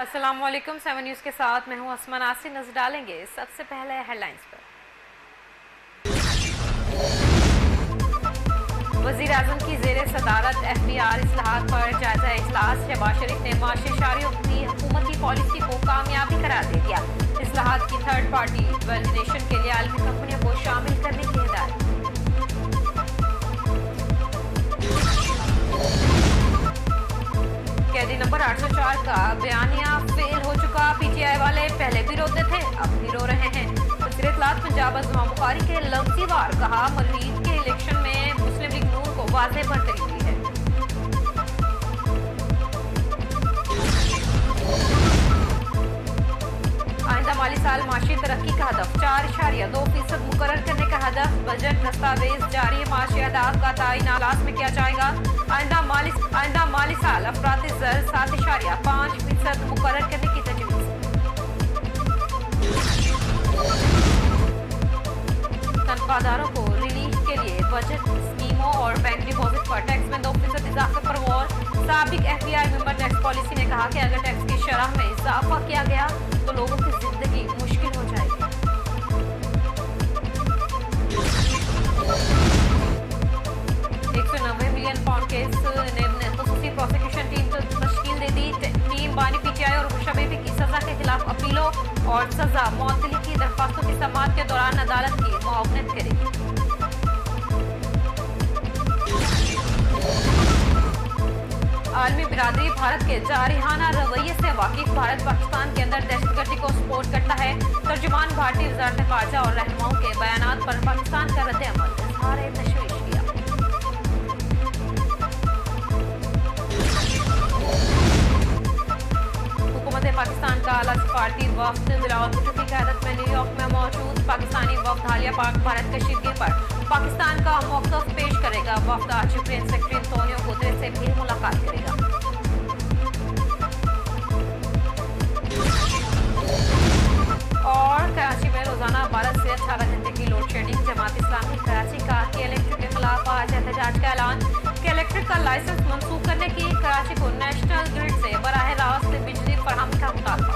अस्सलाम वालेकुम 7 न्यूज़ के साथ मैं हूं असमा नासिर। नजर डालेंगे सबसे पहले हेडलाइंस पर। वज़ीर आज़म की ज़ेरे सदारत FBR इस्लाहात पर जायजा इजलास। शहबाज शरीफ ने माशरे की हुकूमती पॉलिसी को कामयाबी करार दे दिया। इस्लाहात की थर्ड पार्टी वैलिडेशन के लिए आलमी कंपनियों को शामिल करने की हिदायत। कैदी नंबर 804 का बयानिया फेल हो चुका। PTI वाले पहले भी रोते थे, अब भी रो रहे हैं। वज़ीर इत्तलात पंजाब अज़मा बुखारी के लफ्ज़ी वार कहा, मजीद के इलेक्शन में मुस्लिम लीग नून को वाज़ेह बरतरी हुई है। आइंदा माली साल माशी तरक्की का हदफ 4.2% मुकर्रर करने का हदफ। बजट दस्तावेज जारी। माशी अहदाफ का तयन इजलास में किया जाएगा। आइंदा माली साल अफराती ज़र 7.5% मुकर्रर करने की तजवीज़। तनख्वाहदारों को रिलीफ के लिए बजट स्कीमों और बैंक डिपॉजिट पर टैक्स में 2% इजाफे पर गौर। साबिक FBI मेंबर टैक्स पॉलिसी ने कहा कि अगर टैक्स की शरह में इजाफा किया गया तो लोगों की जिंदगी मुश्किल हो जाएगी। £190 मिलियन केस ने खुसूसी प्रोसिक्यूशन टीम को तश्कील दे दी। टीम बानी PTI और बुशरा बीबी की सजा के खिलाफ अपीलों और सजा मुअत्तली की दरख्वास्तों की समाअत के दौरान अदालत की मुआवनत करेगी। आलमी बिरादरी भारत के जारिहाना रवैये से वाकिफ। भारत पाकिस्तान के अंदर दहशतगर्दी को सपोर्ट करता है। तर्जुमान भारतीय वज़ारत ख़ारजा और रहनुमाओं के बयानात पर पाकिस्तान का रद्द-ए-अमल। इज़हार तशवीश किया। हुकूमत पाकिस्तान का आला सफारती वफ़द बिलावल भुट्टो की क़यादत में न्यूयॉर्क में मौजूद पाकिस्तानी वफ़द हालिया पाक भारत कशीदगी पर पाकिस्तान का मौक़िफ़ पेश करेगा। वफ़द आज यूक्रेन सेक्रेटरी एंटोनियो गुतेरेस से भी मुलाकात करेगा। और कराची में रोजाना 12 से 18 घंटे की लोड शेडिंग। जमात इस्लामी कराची का के इलेक्ट्रिक के खिलाफ आज एहतजाज का ऐलान। के इलेक्ट्रिक का लाइसेंस मंसूख करने की कराची को नेशनल ग्रिड से बराह रास्त बिजली फराहमी का मुतालबा।